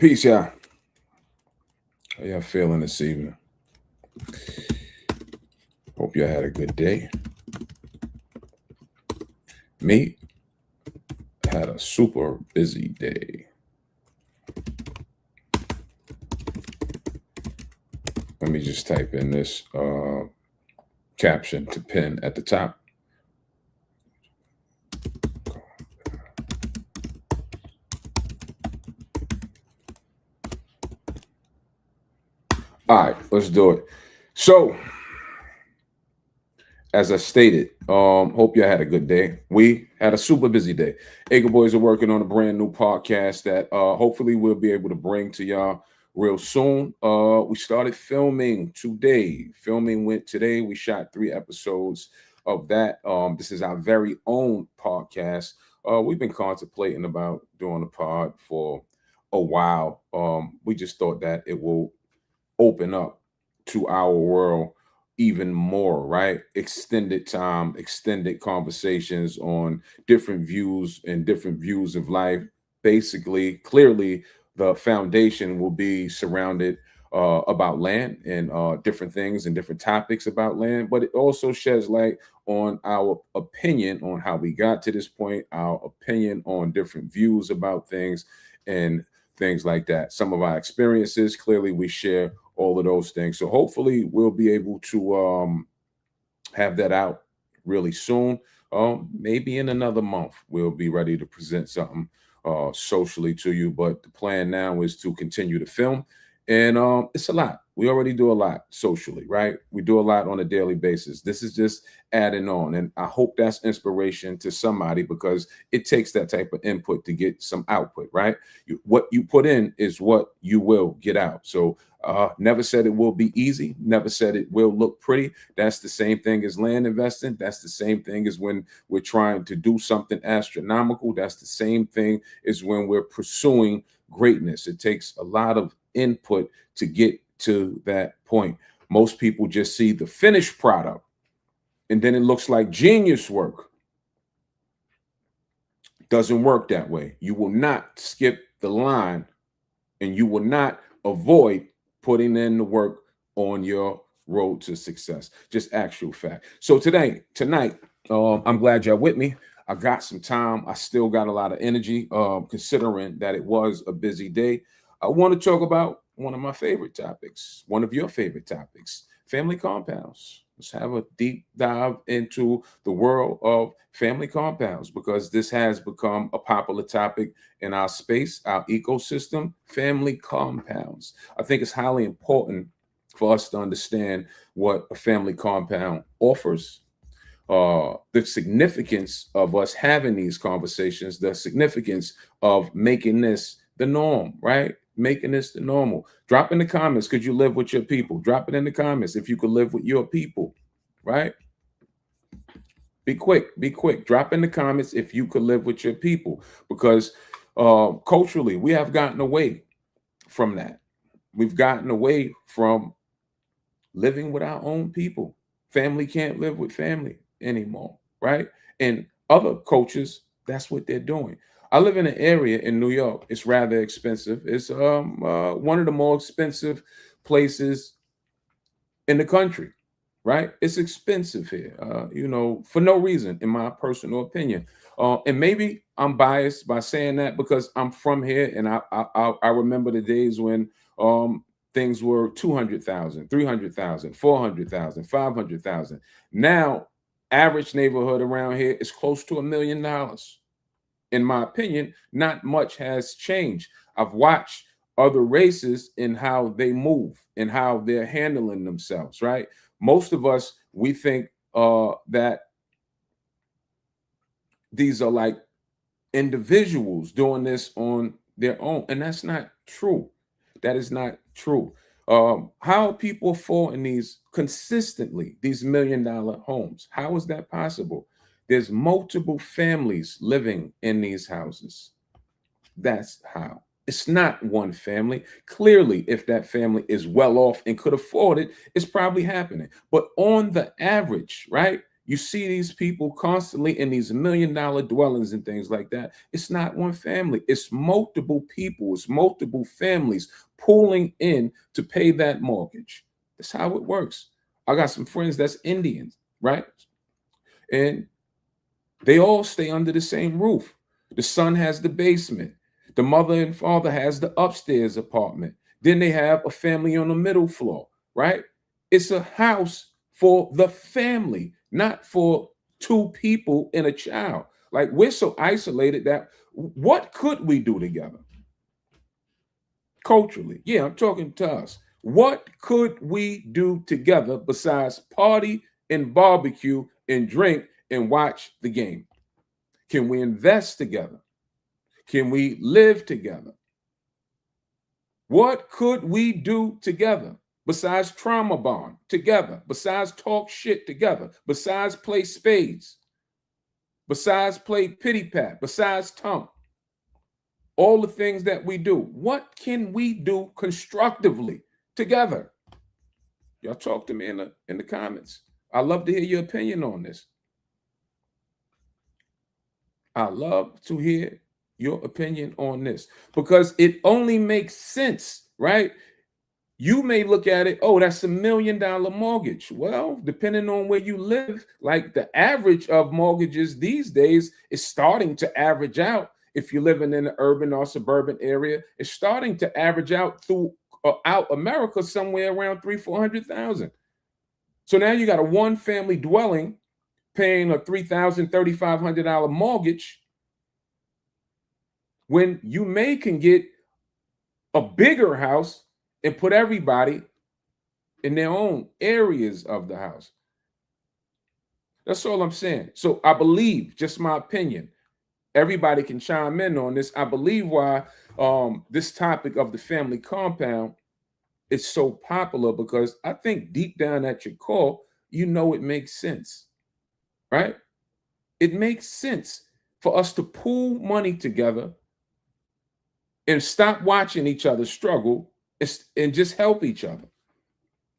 Peace, y'all. How y'all feeling this evening? Hope y'all had a good day. Me had a super busy day. Let me just type in this caption to pin at the top. All right, let's do it. So, as I stated, hope y'all had a good day. We had a super busy day. Acre Boys are working on a brand new podcast that hopefully we'll be able to bring to y'all real soon. We started filming today. Filming went today. We shot 3 episodes of that. This is our very own podcast. We've been contemplating about doing a pod for a while. We just thought that it will open up to our world even more, right? Extended time, extended conversations on different views and different views of life. Basically, clearly, the foundation will be surrounded about land and different things and different topics about land, but it also sheds light on our opinion on how we got to this point, our opinion on different views about things and things like that. Some of our experiences, clearly, we share all of those things. So hopefully we'll be able to have that out really soon. Maybe in another month we'll be ready to present something socially to you. But the plan now is to continue to film, and it's a lot. We already do a lot socially, right? We do a lot on a daily basis. This is just adding on, and I hope that's inspiration to somebody because it takes that type of input to get some output, right? What you put in is what you will get out. So never said it will be easy. Never said it will look pretty. That's the same thing as land investing. That's the same thing as when we're trying to do something astronomical. That's the same thing as when we're pursuing greatness. It takes a lot of input to get to that point. Most people just see the finished product and then it looks like genius work. Doesn't work that way. You will not skip the line and you will not avoid putting in the work on your road to success. Just actual fact. So tonight, I'm glad y'all with me. I got some time. I still got a lot of energy, considering that it was a busy day. I want to talk about one of my favorite topics, one of your favorite topics, family compounds. Let's have a deep dive into the world of family compounds because this has become a popular topic in our space, our ecosystem, family compounds. I think it's highly important for us to understand what a family compound offers, the significance of us having these conversations, the significance of making this the norm, right? Making this the normal. Drop in the comments, could you live with your people? Drop it in the comments if you could live with your people, right? Be quick, be quick. Drop in the comments if you could live with your people because culturally, we have gotten away from that. We've gotten away from living with our own people. Family can't live with family anymore, right? And other cultures, that's what they're doing. I live in an area in New York. It's rather expensive. It's one of the more expensive places in the country, right? It's expensive here, for no reason, in my personal opinion. And maybe I'm biased by saying that because I'm from here, and I remember the days when things were 200,000, 300,000, 400,000, 500,000. Now, average neighborhood around here is close to $1 million. In my opinion, not much has changed. I've watched other races and how they move and how they're handling themselves, right? Most of us, we think that these are like individuals doing this on their own, and that's not true. That is not true. How people fall in these consistently, these $1 million homes? How is that possible? There's multiple families living in these houses. That's how. It's not one family. Clearly, if that family is well off and could afford it, it's probably happening. But on the average, right? You see these people constantly in these $1 million dwellings and things like that. It's not one family, it's multiple people, it's multiple families pooling in to pay that mortgage. That's how it works. I got some friends that's Indians, right? And they all stay under the same roof. The son has the basement. The mother and father has the upstairs apartment. Then they have a family on the middle floor, right? It's a house for the family, not for two people and a child. Like, we're so isolated that what could we do together? Culturally, yeah, I'm talking to us. What could we do together besides party and barbecue and drink and watch the game? Can we invest together? Can we live together? What could we do together besides trauma bond together, besides talk shit together, besides play spades, besides play pity pat, besides tump? All the things that we do. What can we do constructively together? Y'all talk to me in the comments. I love to hear your opinion on this. I love to hear your opinion on this because it only makes sense, right? You may look at it, oh, that's $1 million mortgage. Well, depending on where you live, like the average of mortgages these days is starting to average out. If you're living in an urban or suburban area, it's starting to average out throughout America somewhere around $300,000-400,000. So now you got a one family dwelling paying a $3,000-3,500 mortgage when you can get a bigger house and put everybody in their own areas of the house. That's all I'm saying. So I believe, just my opinion, everybody can chime in on this. I believe why this topic of the family compound is so popular, because I think deep down at your core, you know it makes sense, right? It makes sense for us to pool money together and stop watching each other struggle and just help each other.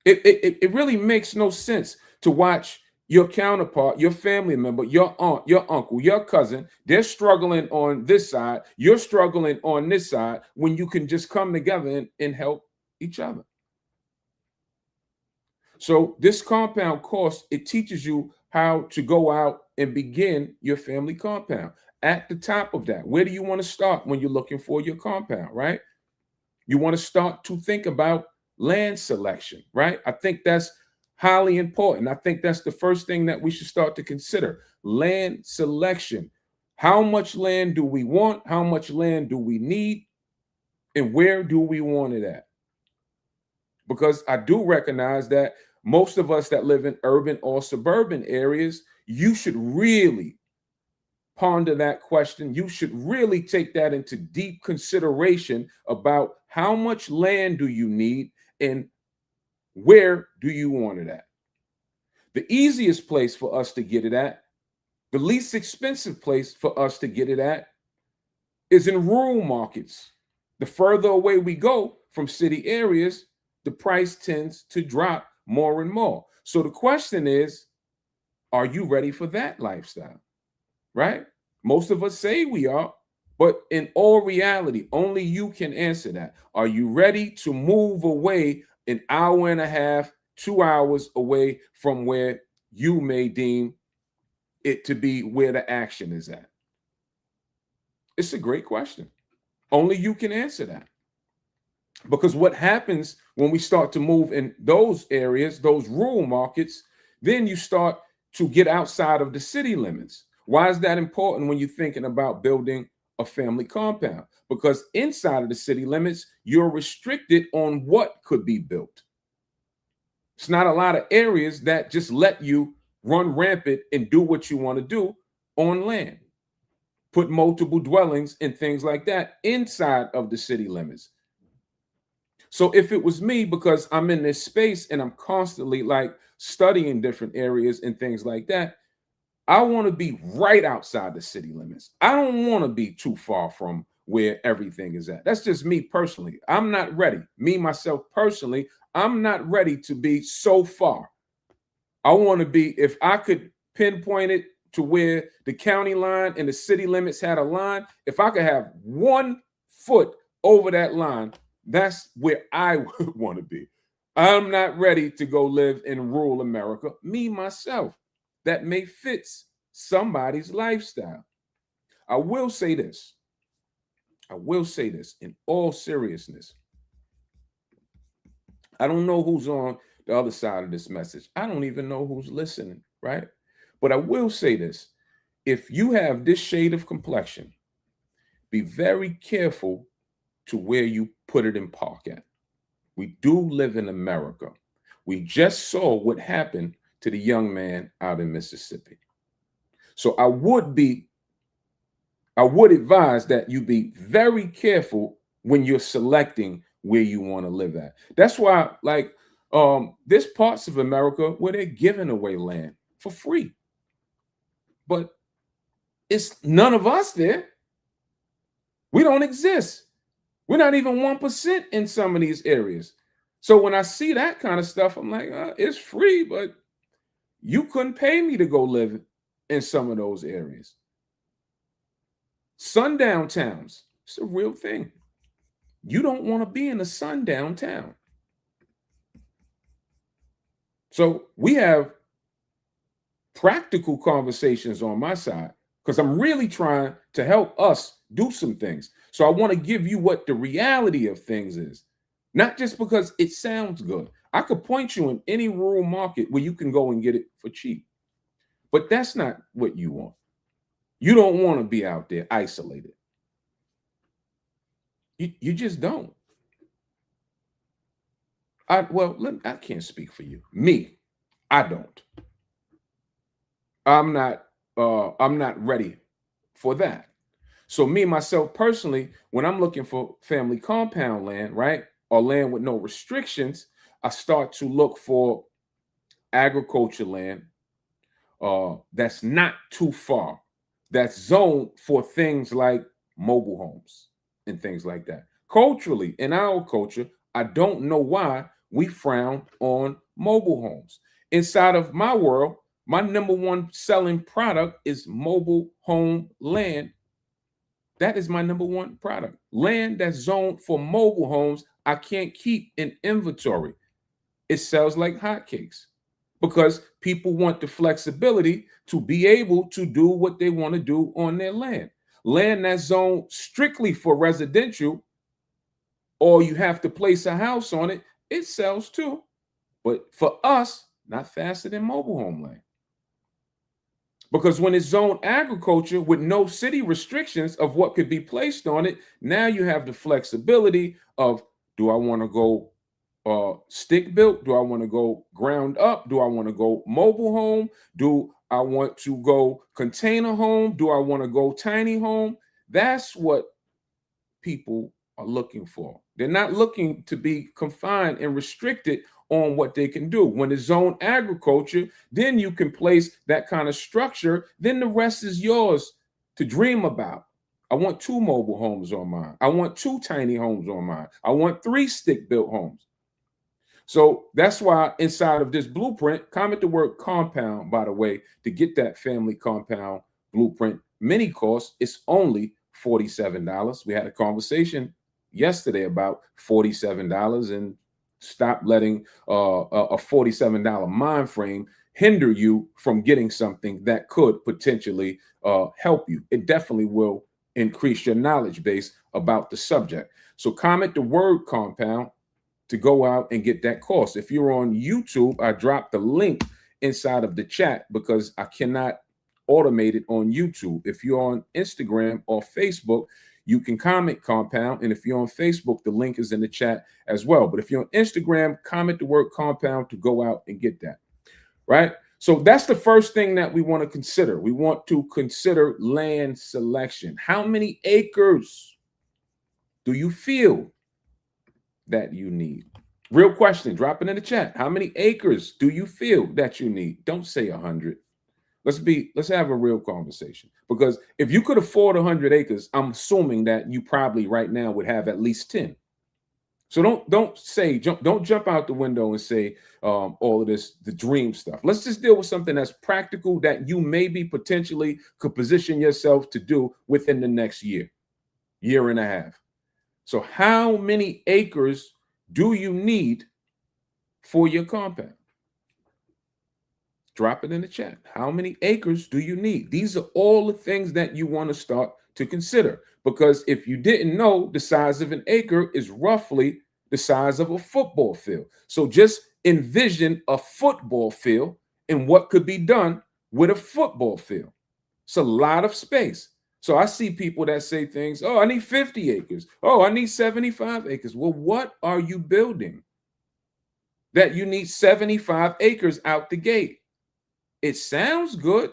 It really makes no sense to watch your counterpart, your family member, your aunt, your uncle, your cousin, they're struggling on this side, you're struggling on this side, when you can just come together and help each other. So this compound course, it teaches you how to go out and begin your family compound. At the top of that, where do you want to start when you're looking for your compound, right? You want to start to think about land selection, right? I think that's highly important. I think that's the first thing that we should start to consider. Land selection. How much land do we want? How much land do we need? And where do we want it at? Because I do recognize that most of us that live in urban or suburban areas, you should really ponder that question. You should really take that into deep consideration about how much land do you need and where do you want it at? The easiest place for us to get it at, the least expensive place for us to get it at, is in rural markets. The further away we go from city areas, the price tends to drop more and more. So the question is, are you ready for that lifestyle? Right? Most of us say we are, but in all reality, only you can answer that. Are you ready to move away an hour and a half, 2 hours away from where you may deem it to be where the action is at? It's a great question. Only you can answer that. Because what happens when we start to move in those areas, those rural markets, then you start to get outside of the city limits. Why is that important when you're thinking about building a family compound? Because inside of the city limits, you're restricted on what could be built. It's not a lot of areas that just let you run rampant and do what you want to do on land. Put multiple dwellings and things like that inside of the city limits. So if it was me, because I'm in this space and I'm constantly like studying different areas and things like that, I want to be right outside the city limits. I don't want to be too far from where everything is at. That's just me personally. I'm not ready. Me, myself personally, I'm not ready to be so far. I want to be, if I could pinpointed to where the county line and the city limits had a line, if I could have 1 foot over that line, that's where I would want to be. I'm not ready to go live in rural America, me, myself. That may fit somebody's lifestyle. I will say this. I will say this in all seriousness. I don't know who's on the other side of this message. I don't even know who's listening, right? But I will say this. If you have this shade of complexion, be very careful to where you put it in park at. We do live in America. We just saw what happened to the young man out in Mississippi. So I would advise that you be very careful when you're selecting where you want to live at. That's why, like, there's parts of America where they're giving away land for free. But it's none of us there. We don't exist. We're not even 1% in some of these areas. So when I see that kind of stuff, I'm like, it's free, but you couldn't pay me to go live in some of those areas. Sundown towns, it's a real thing. You don't want to be in a sundown town. So we have practical conversations on my side because I'm really trying to help us do some things. So I want to give you what the reality of things is, not just because it sounds good. I could point you in any rural market where you can go and get it for cheap, but that's not what you want. You don't want to be out there isolated. You just don't. I can't speak for you. Me, I don't. I'm not ready for that. So me, myself personally, when I'm looking for family compound land, right, or land with no restrictions, I start to look for agriculture land that's not too far, that's zoned for things like mobile homes and things like that. Culturally, in our culture, I don't know why we frown on mobile homes. Inside of my world, my number one selling product is mobile home land. That is my number one product. Land that's zoned for mobile homes, I can't keep in inventory. It sells like hotcakes because people want the flexibility to be able to do what they want to do on their land. Land that's zoned strictly for residential, or you have to place a house on it, it sells too. But for us, not faster than mobile home land. Because when it's zoned agriculture with no city restrictions of what could be placed on it, now you have the flexibility of, do I want to go stick built? Do I want to go ground up? Do I want to go mobile home? Do I want to go container home? Do I want to go tiny home? That's what people are looking for. They're not looking to be confined and restricted on what they can do. When it's zone agriculture, then you can place that kind of structure. Then the rest is yours to dream about. I want 2 mobile homes on mine. I want 2 tiny homes on mine. I want 3 stick-built homes. So that's why inside of this blueprint, comment the word compound, by the way, to get that family compound blueprint mini course. It's only $47. We had a conversation yesterday about $47, and stop letting a $47 mind frame hinder you from getting something that could potentially help you. It definitely will increase your knowledge base about the subject. So comment the word compound to go out and get that course. If you're on YouTube, I dropped the link inside of the chat because I cannot automate it on YouTube. If you're on Instagram or Facebook, you can comment compound. And if you're on Facebook, the link is in the chat as well. But if you're on Instagram, comment the word compound to go out and get that, right? So that's the first thing that we want to consider. We want to consider land selection. How many acres do you feel that you need? Real question, drop it in the chat. How many acres do you feel that you need? Don't say 100. Let's have a real conversation, because if you could afford 100 acres, I'm assuming that you probably right now would have at least 10. So don't jump out the window and say all of this, the dream stuff. Let's just deal with something that's practical that you maybe potentially could position yourself to do within the next year and a half. So how many acres do you need for your compound? Drop it in the chat. How many acres do you need? These are all the things that you want to start to consider, because if you didn't know, the size of an acre is roughly the size of a football field. So just envision a football field and what could be done with a football field. It's a lot of space. So I see people that say things, oh, I need 50 acres. Oh, I need 75 acres. Well, what are you building that you need 75 acres out the gate? It sounds good,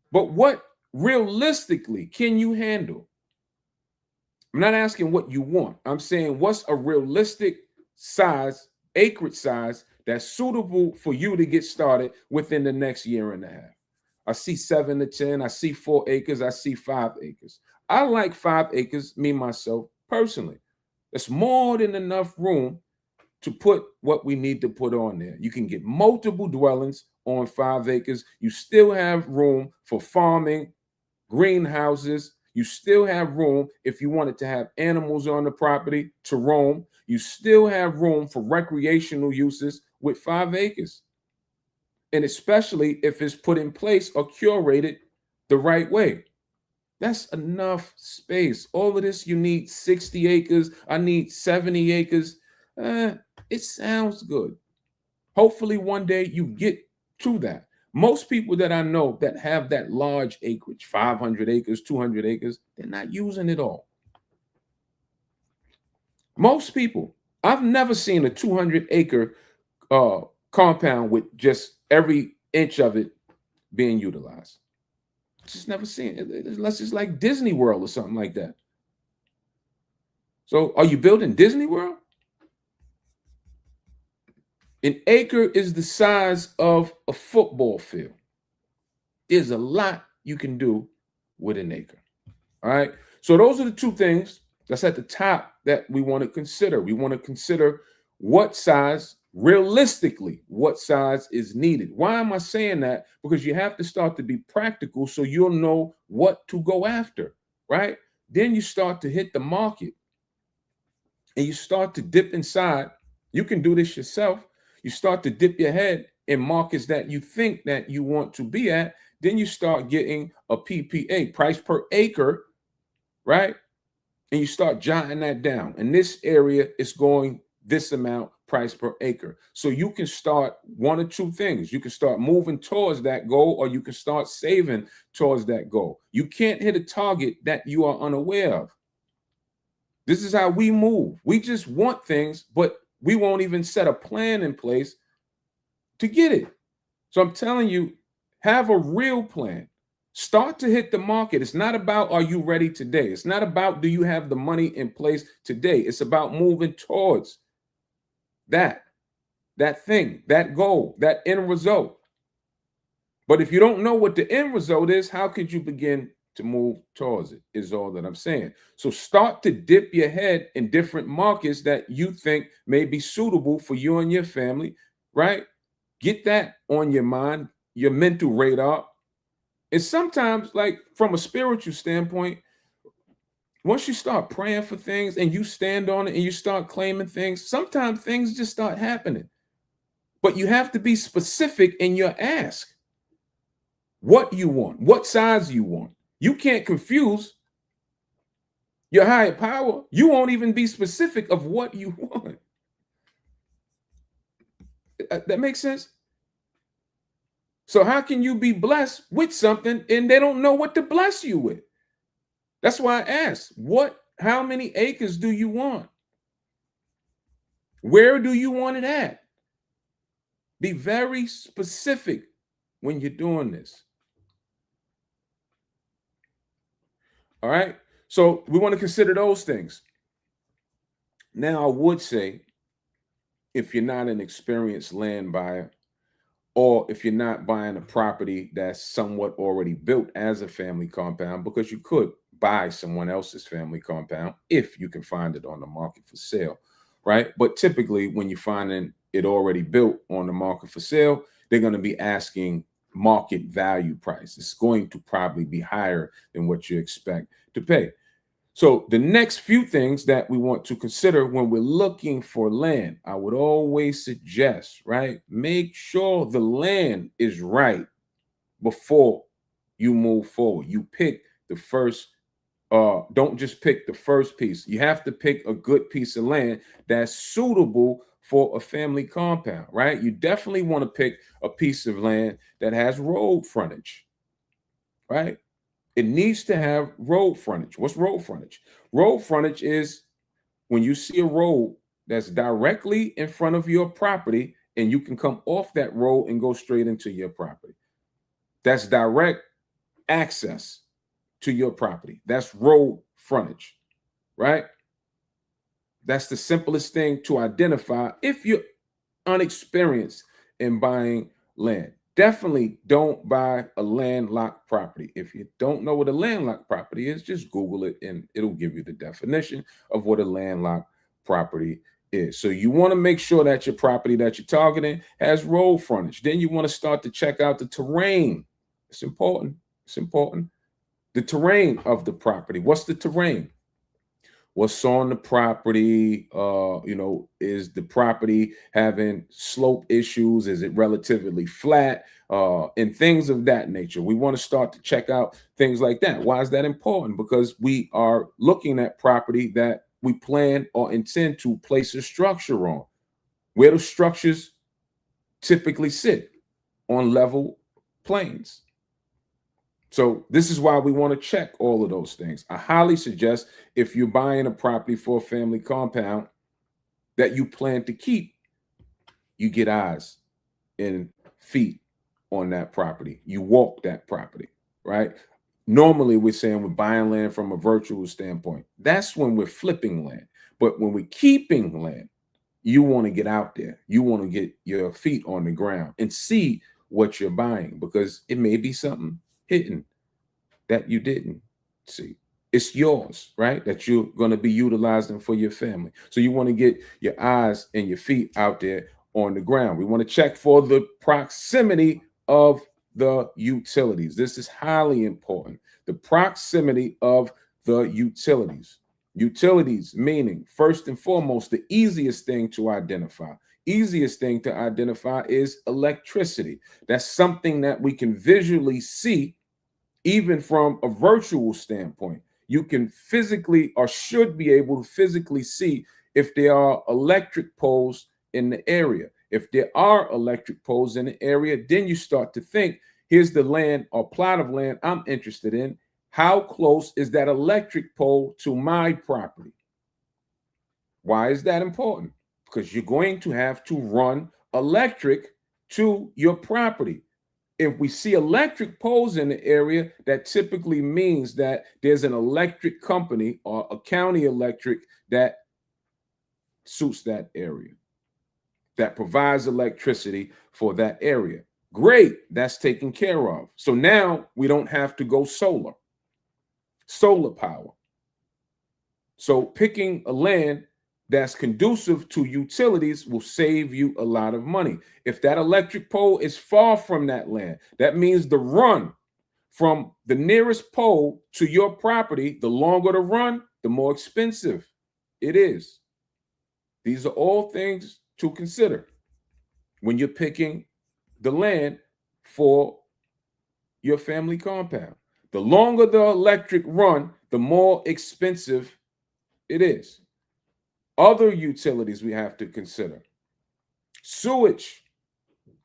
but what realistically can you handle? I'm not asking what you want. I'm saying what's a realistic size, acreage size, that's suitable for you to get started within the next year and a half. I see 7 to 10. I see 4 acres. I see 5 acres. I like 5 acres, me, myself, personally. It's more than enough room to put what we need to put on there. You can get multiple dwellings on 5 acres. You still have room for farming, greenhouses. You still have room if you wanted to have animals on the property to roam. You still have room for recreational uses with 5 acres. And especially if it's put in place or curated the right way. That's enough space. All of this, you need 60 acres. I need 70 acres. It sounds good. Hopefully one day you get to that. Most people that I know that have that large acreage, 500 acres, 200 acres, they're not using it all. Most people, I've never seen a 200-acre compound with just every inch of it being utilized. Just never seen it. Unless it's like Disney World or something like that. So are you building Disney World? An acre is the size of a football field. There's a lot you can do with an acre. All right. So those are the two things that's at the top that we want to consider. We want to consider what size, realistically, what size is needed. Why am I saying that? Because you have to start to be practical so you'll know what to go after, right? Then you start to hit the market and you start to dip inside. You can do this yourself. You start to dip your head in markets that you think that you want to be at. Then you start getting a PPA, price per acre, right? And you start jotting that down. In this area, it's going this amount price per acre. So you can start one or two things. You can start moving towards that goal, or you can start saving towards that goal. You can't hit a target that you are unaware of. This is how we move. We just want things, but we won't even set a plan in place to get it. So I'm telling you, have a real plan. Start to hit the market. It's not about are you ready today? It's not about do you have the money in place today? It's about moving towards that thing, that goal, that end result. But if you don't know what the end result is, how could you begin to move towards it, is all that I'm saying. So start to dip your head in different markets that you think may be suitable for you and your family, right? Get that on your mind, your mental radar. And sometimes, like from a spiritual standpoint, once you start praying for things and you stand on it and you start claiming things, sometimes things just start happening. But you have to be specific in your ask. What you want, what size you want. You can't confuse your higher power. You won't even be specific of what you want. That makes sense? So how can you be blessed with something and they don't know what to bless you with? That's why I asked, how many acres do you want? Where do you want it at? Be very specific when you're doing this. All right. So we want to consider those things. Now, I would say, if you're not an experienced land buyer, or if you're not buying a property that's somewhat already built as a family compound, because you could buy someone else's family compound if you can find it on the market for sale, right? But typically, when you're finding it already built on the market for sale, they're going to be asking market value price. It's going to probably be higher than what you expect to pay. So the next few things that we want to consider when we're looking for land, I would always suggest, right? Make sure the land is right before you move forward. You pick the first, don't just pick the first piece. You have to pick a good piece of land that's suitable for a family compound, right? You definitely want to pick a piece of land that has road frontage, right? It needs to have road frontage. What's road frontage? Road frontage is when you see a road that's directly in front of your property and you can come off that road and go straight into your property. That's direct access to your property. That's road frontage, right? That's the simplest thing to identify if you're unexperienced in buying land. Definitely don't buy a landlocked property. If you don't know what a landlocked property is, just Google it and it'll give you the definition of what a landlocked property is. So you want to make sure that your property that you're targeting has road frontage. Then you want to start to check out the terrain. It's important. It's important. The terrain of the property. What's the terrain? What's on the property? Is the property having slope issues? Is it relatively flat? And things of that nature. We want to start to check out things like that. Why is that important? Because we are looking at property that we plan or intend to place a structure on. Where do structures typically sit? On level plains. So this is why we want to check all of those things. I highly suggest if you're buying a property for a family compound that you plan to keep, you get eyes and feet on that property. You walk that property, right? Normally we're saying we're buying land from a virtual standpoint. That's when we're flipping land. But when we're keeping land, you want to get out there. You want to get your feet on the ground and see what you're buying, because it may be something hidden that you didn't see. It's yours, right? That you're going to be utilizing for your family. So you want to get your eyes and your feet out there on the ground. We want to check for the proximity of the utilities. This is highly important. The proximity of the utilities. Utilities meaning, first and foremost, the easiest thing to identify. Easiest thing to identify is electricity. That's something that we can visually see. Even from a virtual standpoint, you can physically or should be able to physically see if there are electric poles in the area. If there are electric poles in the area, then you start to think, here's the land or plot of land I'm interested in. How close is that electric pole to my property? Why is that important? Because you're going to have to run electric to your property. If we see electric poles in the area, that typically means that there's an electric company or a county electric that suits that area, that provides electricity for that area. Great, that's taken care of. So now we don't have to go solar power. So picking a land that's conducive to utilities will save you a lot of money. If that electric pole is far from that land, that means the run from the nearest pole to your property, the longer the run, the more expensive it is. These are all things to consider when you're picking the land for your family compound. The longer the electric run, the more expensive it is. Other utilities we have to consider. Sewage.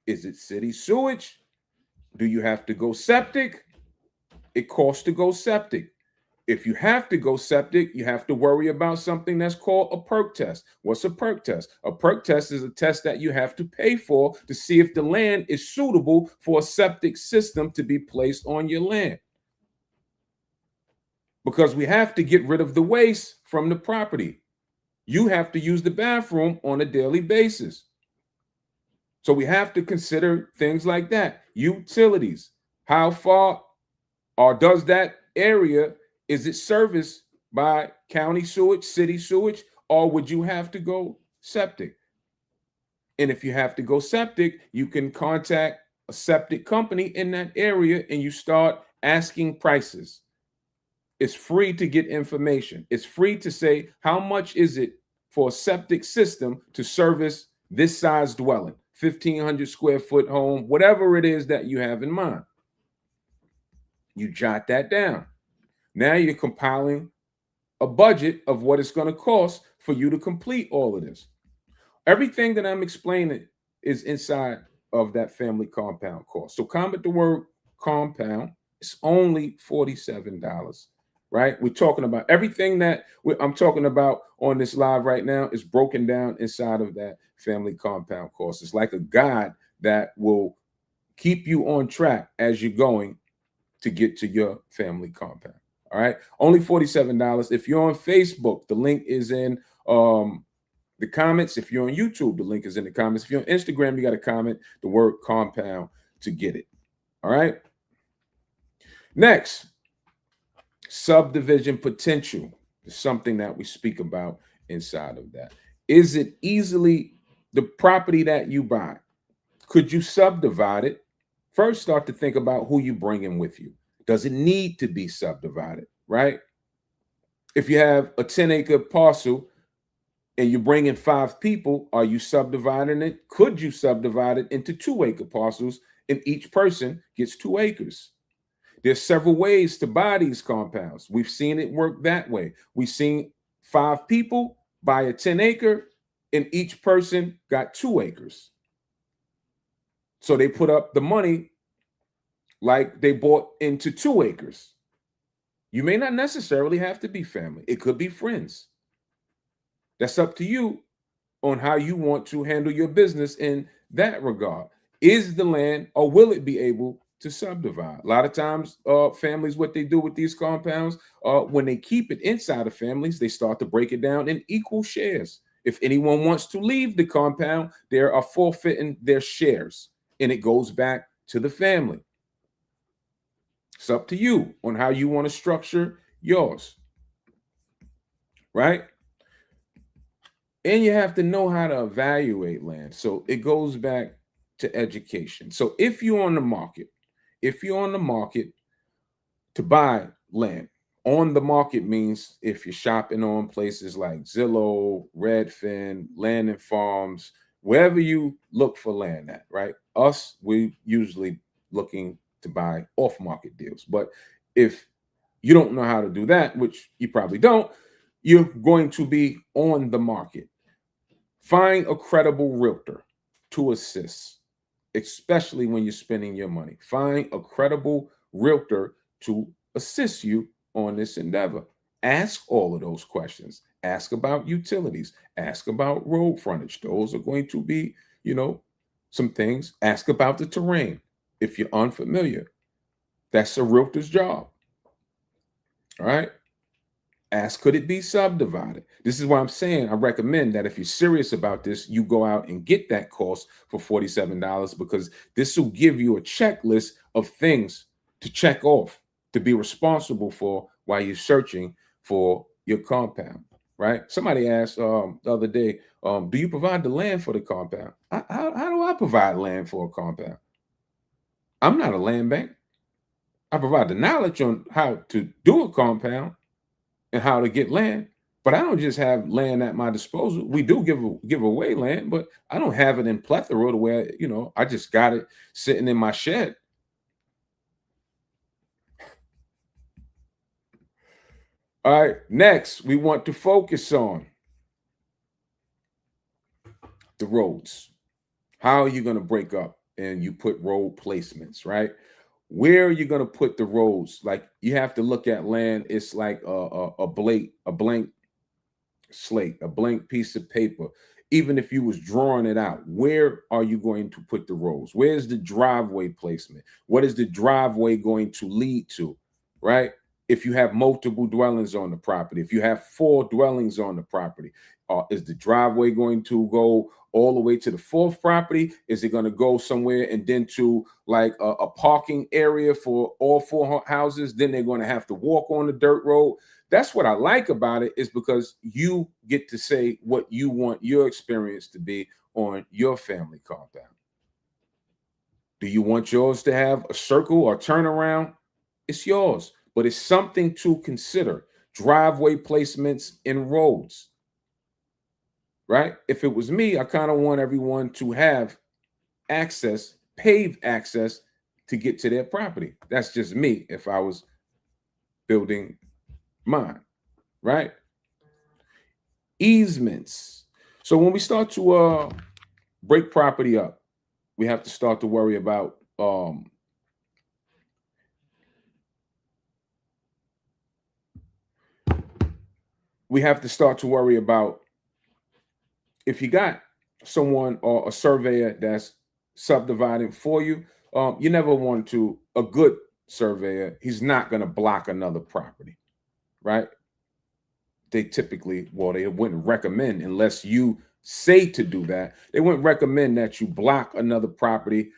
Is it city sewage? Do you have to go septic? It costs to go septic. If you have to go septic, you have to worry about something that's called a perk test. What's a perk test? A perk test is a test that you have to pay for to see if the land is suitable for a septic system to be placed on your land. Because we have to get rid of the waste from the property. You have to use the bathroom on a daily basis. So we have to consider things like that. Utilities. How far or does that area, is it serviced by county sewage, city sewage, or would you have to go septic? And if you have to go septic, you can contact a septic company in that area and you start asking prices. It's free to get information. It's free to say, how much is it for a septic system to service this size dwelling, 1,500 square foot home, whatever it is that you have in mind. You jot that down. Now you're compiling a budget of what it's going to cost for you to complete all of this. Everything that I'm explaining is inside of that family compound cost. So comment the word compound. It's only $47, right? We're talking about everything that I'm talking about on this live right now is broken down inside of that family compound cost. It's like a guide that will keep you on track as you're going to get to your family compound. All right. Only $47. If you're on Facebook, the link is in the comments. If you're on YouTube, the link is in the comments. If you're on Instagram, you got to comment the word compound to get it. All right. Next, subdivision potential is something that we speak about inside of that. Is it easily the property that you buy? Could you subdivide it? First, start to think about who you bring in with you. Does it need to be subdivided, right? If you have a 10-acre parcel and you bring in 5 people, are you subdividing it? Could you subdivide it into 2-acre parcels and each person gets 2 acres? There's several ways to buy these compounds. We've seen it work that way. We've seen 5 people buy a 10-acre and each person got 2 acres. So they put up the money like they bought into 2 acres. You may not necessarily have to be family. It could be friends. That's up to you on how you want to handle your business in that regard. Is the land or will it be able to subdivide? A lot of times, families, what they do with these compounds, when they keep it inside of families, they start to break it down in equal shares. If anyone wants to leave the compound, they are forfeiting their shares and it goes back to the family. It's up to you on how you want to structure yours, right? And you have to know how to evaluate land. So it goes back to education. So if you're on the market, to buy land, on the market means if you're shopping on places like Zillow, Redfin, Land and Farms, wherever you look for land at, right? We usually looking to buy off-market deals. But if you don't know how to do that, which you probably don't, you're going to be on the market. Find a credible realtor to assist, especially when you're spending your money. Find a credible realtor to assist you on this endeavor. Ask all of those questions. Ask about utilities. Ask about road frontage. Those are going to be, some things. Ask about the terrain. If you're unfamiliar, that's a realtor's job. All right. Ask, could it be subdivided? This is why I'm saying I recommend that if you're serious about this, you go out and get that course for $47 because this will give you a checklist of things to check off, to be responsible for while you're searching for your compound, right? Somebody asked the other day, do you provide the land for the compound? How do I provide land for a compound? I'm not a land bank. I provide the knowledge on how to do a compound and how to get land, but I don't just have land at my disposal. We do give away land, but I don't have it in plethora to where, I just got it sitting in my shed. All right, next, we want to focus on the roads. How are you going to break up and you put road placements, right? Where are you going to put the roads? Like you have to look at land. It's like a blank slate, a blank piece of paper. Even if you was drawing it out, where are you going to put the roads? Where's the driveway placement? What is the driveway going to lead to, right? If you have multiple dwellings on the property, if you have 4 dwellings on the property, Is the driveway going to go all the way to the fourth property? Is it going to go somewhere and then to like a parking area for all four houses? Then they're going to have to walk on the dirt road. That's what I like about it, is because you get to say what you want your experience to be on your family compound. Do you want yours to have a circle or turnaround? It's yours, but it's something to consider. Driveway placements in roads, right? If it was me, I kind of want everyone to have access, paved access to get to their property. That's just me if I was building mine, right? Easements. So when we start to break property up, we have to start to worry about if you got someone or a surveyor that's subdividing for you. You never want to, a good surveyor, he's not going to block another property, right? They typically, well, they wouldn't recommend, unless you say to do that, they wouldn't recommend that you block another property,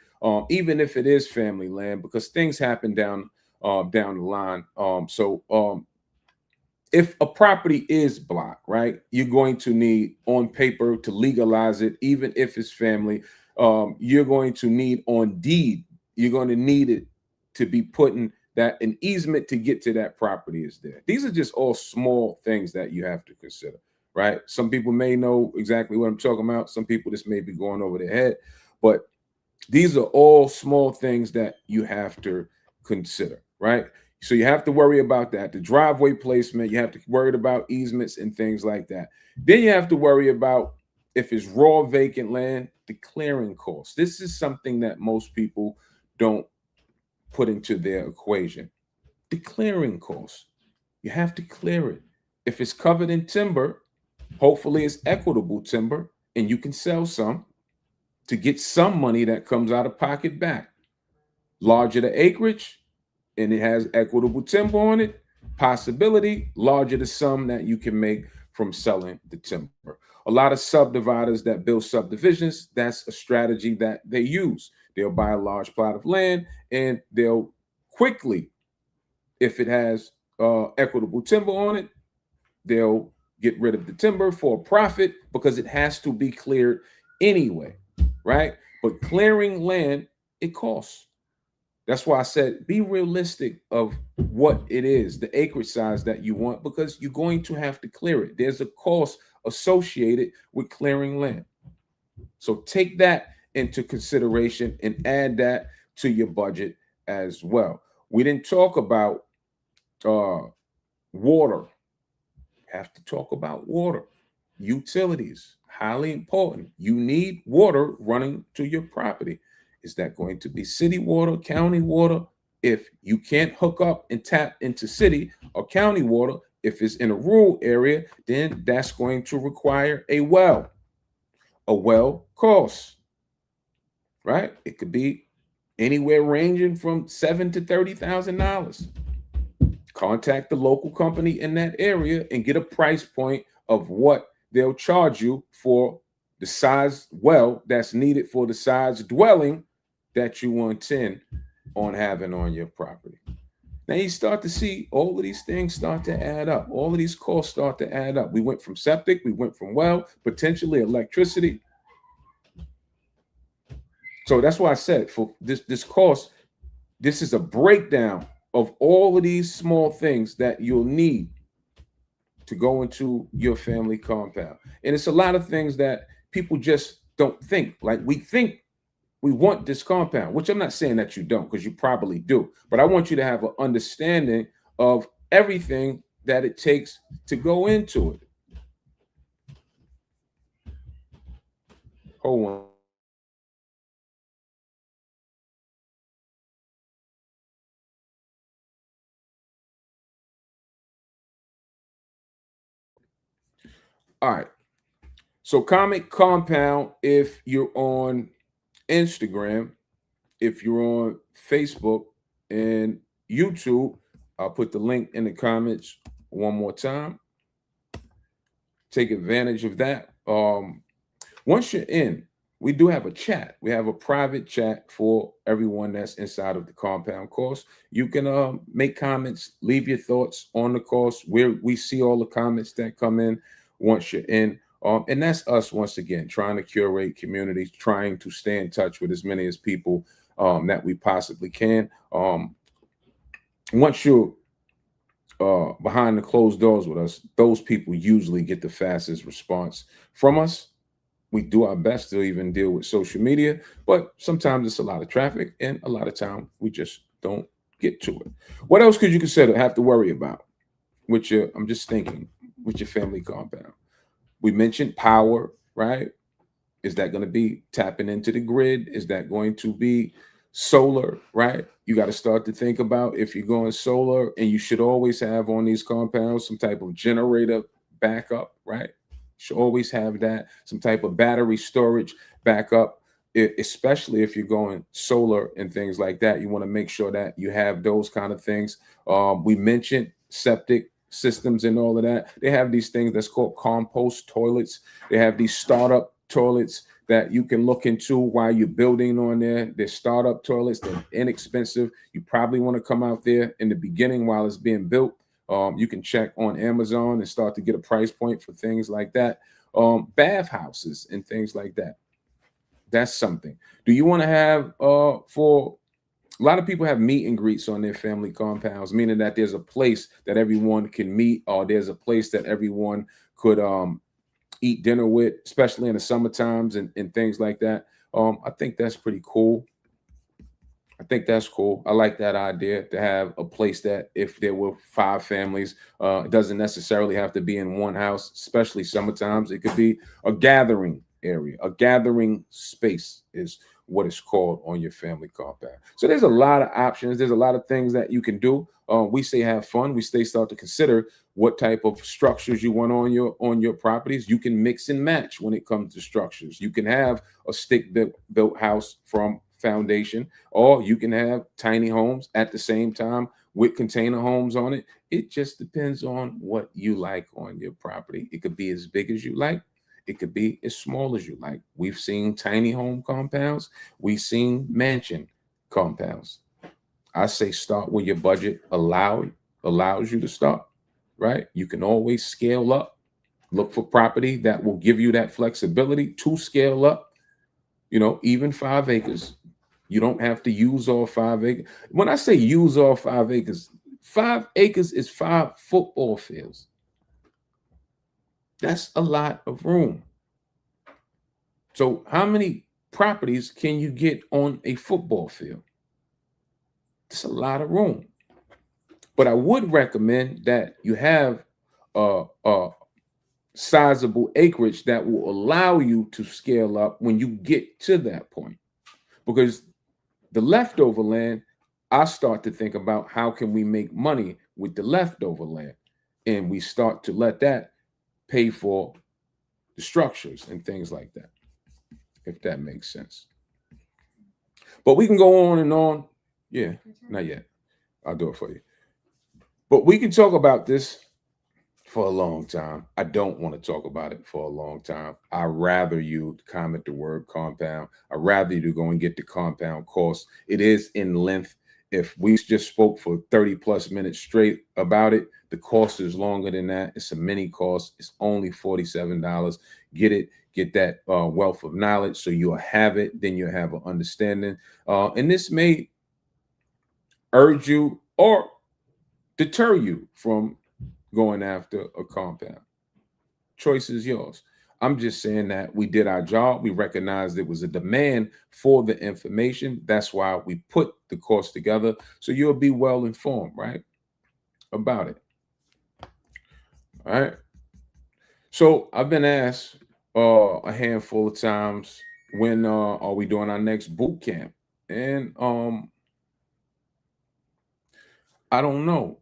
even if it is family land, because things happen down the line. If a property is blocked, right, you're going to need on paper to legalize it, even if it's family. You're going to need on deed, you're going to need it to be put in that an easement to get to that property is there. These are just all small things that you have to consider, right? Some people may know exactly what I'm talking about. Some people, this may be going over their head, but these are all small things that you have to consider, right? So you have to worry about that. The driveway placement, you have to worry about easements and things like that. Then you have to worry about, if it's raw vacant land, the clearing costs. This is something that most people don't put into their equation. The clearing costs. You have to clear it. If it's covered in timber, hopefully it's equitable timber and you can sell some to get some money that comes out of pocket back. Larger the acreage and it has equitable timber on it, possibility, larger the sum that you can make from selling the timber. A lot of subdividers that build subdivisions, that's a strategy that they use. They'll buy a large plot of land and they'll quickly, if it has equitable timber on it, they'll get rid of the timber for a profit because it has to be cleared anyway, right? But clearing land, it costs. That's why I said be realistic of what it is, the acreage size that you want, because you're going to have to clear it. There's a cost associated with clearing land. So take that into consideration and add that to your budget as well. We didn't talk about water. Have to talk about water. Utilities, highly important. You need water running to your property. Is that going to be city water, county water? If you can't hook up and tap into city or county water, if it's in a rural area, then that's going to require a well. A well costs, right? It could be anywhere ranging from $7,000 to $30,000. Contact the local company in that area and get a price point of what they'll charge you for the size well that's needed for the size dwelling that you intend on having on your property. Now you start to see all of these things start to add up. All of these costs start to add up. We went from septic, we went from well, potentially electricity. So that's why I said for this cost, this is a breakdown of all of these small things that you'll need to go into your family compound. And it's a lot of things that people just don't think. Like, we think we want this compound, which I'm not saying that you don't, because you probably do. But I want you to have an understanding of everything that it takes to go into it. Hold on. All right. So Comic Compound, if you're on Instagram, if you're on Facebook and YouTube, I'll put the link in the comments one more time. take advantage of that. Once you're in, we do have a chat. We have a private chat for everyone that's inside of the compound course. You can make comments, leave your thoughts on the course. Where we see all the comments that come in once you're in. And that's us once again trying to curate communities, trying to stay in touch with as many as people that we possibly can. Once you're behind the closed doors with us, those people usually get the fastest response from us. We do our best to even deal with social media, but sometimes it's a lot of traffic, and a lot of time we just don't get to it. What else could you consider have to worry about with your? I'm just thinking with your family compound. We mentioned power, right? Is that going to be tapping into the grid? Is that going to be solar, right? You got to start to think about if you're going solar, and you should always have on these compounds some type of generator backup, right? You should always have that, some type of battery storage backup, especially if you're going solar and things like that. You want to make sure that you have those kind of things. We mentioned septic systems and all of that. They have these things that's called compost toilets. They have these startup toilets that you can look into while you're building on there. They're startup toilets. They're inexpensive. You probably want to come out there in the beginning while it's being built. You can check on Amazon and start to get a price point for things like that. Bath houses and things like that. That's something. Do you want to have for a lot of people have meet and greets on their family compounds, meaning that there's a place that everyone can meet, or there's a place that everyone could eat dinner with, especially in the summer times and things like that. I think that's pretty cool. I think that's cool. I like that idea to have a place that if there were five families, it doesn't necessarily have to be in one house, especially summertimes. It could be a gathering area, a gathering space is what it's called on your family compound. So there's a lot of options. There's a lot of things that you can do. We say have fun. We say start to consider what type of structures you want on your properties. You can mix and match when it comes to structures. You can have a stick built house from foundation, or you can have tiny homes at the same time with container homes on it. It just depends on what you like on your property. It could be as big as you like. It could be as small as you like. We've seen tiny home compounds. We've seen mansion compounds. I say start where your budget allows you to start, right? You can always scale up. Look for property that will give you that flexibility to scale up. Even 5 acres. You don't have to use all 5 acres. When I say use all 5 acres, 5 acres is 5 football fields. That's a lot of room. So how many properties can you get on a football field? It's a lot of room. But I would recommend that you have a sizable acreage that will allow you to scale up when you get to that point. Because the leftover land, I start to think about how can we make money with the leftover land, and we start to let that pay for the structures and things like that, if that makes sense. But we can go on and on. Yeah, not yet. I'll do it for you. But we can talk about this for a long time. I don't want to talk about it for a long time. I'd rather you comment the word compound. I'd rather you to go and get the compound course. It is in length. If we just spoke for 30 plus minutes straight about it, the cost is longer than that. It's a mini course. It's only $47. Get it. Get that wealth of knowledge so you'll have it. Then you'll have an understanding. And this may urge you or deter you from going after a compound. Choice is yours. I'm just saying that we did our job. We recognized there was a demand for the information. That's why we put the course together. So you'll be well informed, right? About it. All right. So I've been asked a handful of times, when are we doing our next boot camp? And I don't know.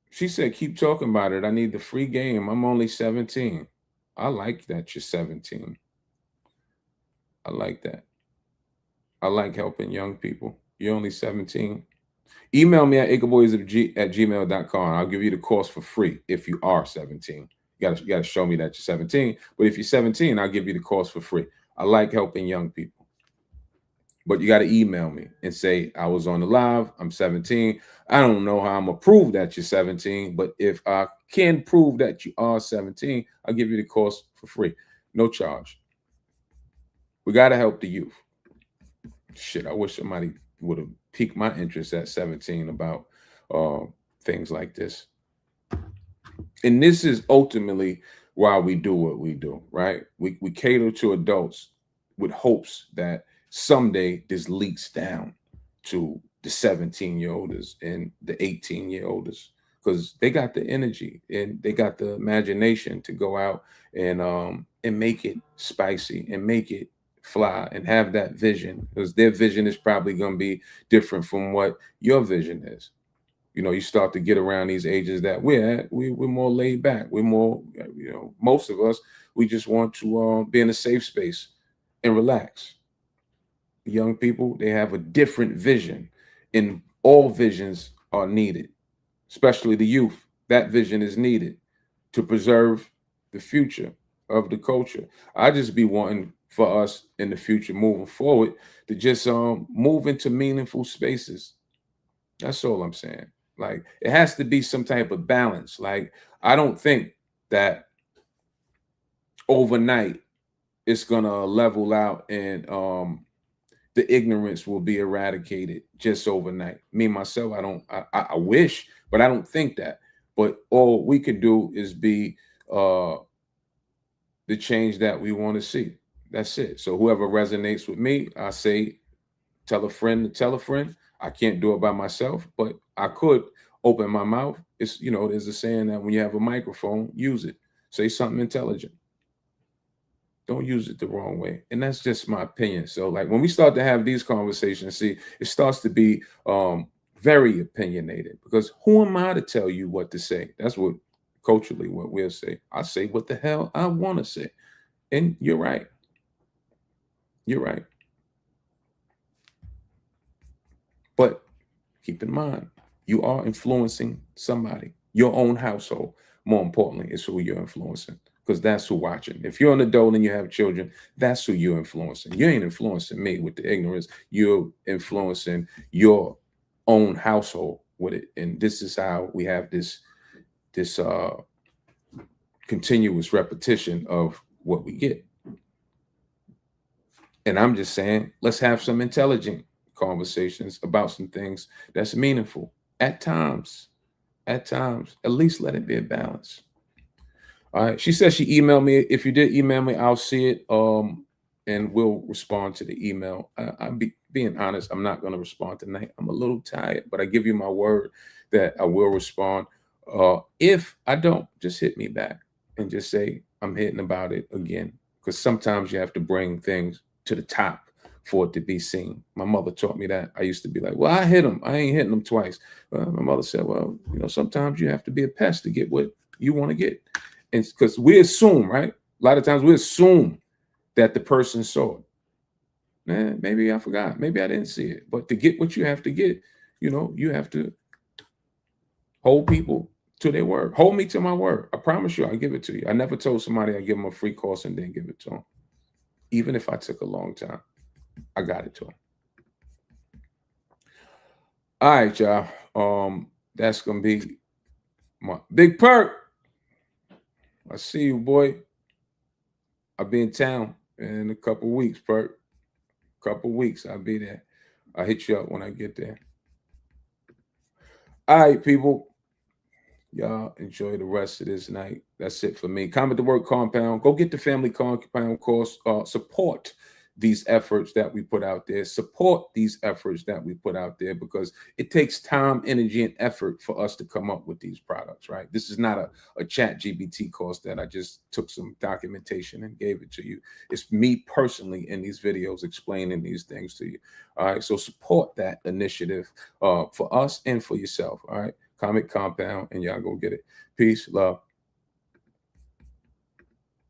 She said, keep talking about it. I need the free game. I'm only 17. I like that you're 17. I like that. I like helping young people. You're only 17. Email me at acreboys at gmail.com. I'll give you the course for free if you are 17. You gotta show me that you're 17. But if you're 17, I'll give you the course for free. I like helping young people. But you got to email me and say, I was on the live, I'm 17. I don't know how I'm going to prove that you're 17, but if I can prove that you are 17, I'll give you the course for free. No charge. We got to help the youth. Shit, I wish somebody would have piqued my interest at 17 about things like this. And this is ultimately why we do what we do, right? We cater to adults with hopes that someday this leaks down to the 17-year-olds and the 18-year-olds, because they got the energy and they got the imagination to go out and make it spicy and make it fly and have that vision, because their vision is probably going to be different from what your vision is. You know, you start to get around these ages that we're at, we're more laid back. We're more, you know, most of us, we just want to be in a safe space and relax. Young people, they have a different vision, and all visions are needed, especially the youth. That vision is needed to preserve the future of the culture. I just be wanting for us in the future moving forward to just move into meaningful spaces. That's all I'm saying. Like, it has to be some type of balance. Like, I don't think that overnight it's gonna level out and the ignorance will be eradicated just overnight. Me myself, I wish, but I don't think that. But all we could do is be the change that we want to see. That's it. So whoever resonates with me, I say, tell a friend to tell a friend. I can't do it by myself, but I could open my mouth. It's, you know, there's a saying that when you have a microphone, use it. Say something intelligent. Don't use it the wrong way. And that's just my opinion. So like when we start to have these conversations, see, it starts to be very opinionated, because who am I to tell you what to say? That's what culturally what we'll say. I say what the hell I want to say. And you're right. You're right. But keep in mind, you are influencing somebody. Your own household, more importantly, is who you're influencing, because that's who watching. If you're an adult and you have children, that's who you're influencing. You ain't influencing me with the ignorance. You're influencing your own household with it. And this is how we have this continuous repetition of what we get. And I'm just saying, let's have some intelligent conversations about some things that's meaningful. At times, at least let it be a balance. All right. She says she emailed me. If you did email me, I'll see it. And we'll respond to the email. I'm being honest, I'm not going to respond tonight. I'm a little tired, but I give you my word that I will respond. If I don't, just hit me back and just say I'm hitting about it again. Because sometimes you have to bring things to the top for it to be seen. My mother taught me that. I used to be like, well, I hit him. I ain't hitting him twice. My mother said, well, you know, sometimes you have to be a pest to get what you want to get. And because we assume, right? A lot of times we assume that the person saw it. Man, maybe I forgot. Maybe I didn't see it. But to get what you have to get, you know, you have to hold people to their word. Hold me to my word. I promise you, I'll give it to you. I never told somebody I'd give them a free course and then give it to them. Even if I took a long time, I got it to them. All right, y'all. That's gonna be my big perk. I see you, boy. I'll be in town in a couple weeks, perk. Couple weeks, I'll be there. I'll hit you up when I get there. All right, people. Y'all enjoy the rest of this night. That's it for me. Comment the word compound. Go get the family compound course. Support these efforts that we put out there. Support these efforts that we put out there, because it takes time, energy, and effort for us to come up with these products, right? This is not a chat GBT course that I just took some documentation and gave it to you. It's me personally in these videos explaining these things to you. All right. So support that initiative for us and for yourself. All right. Comic Compound, and y'all go get it. Peace, love.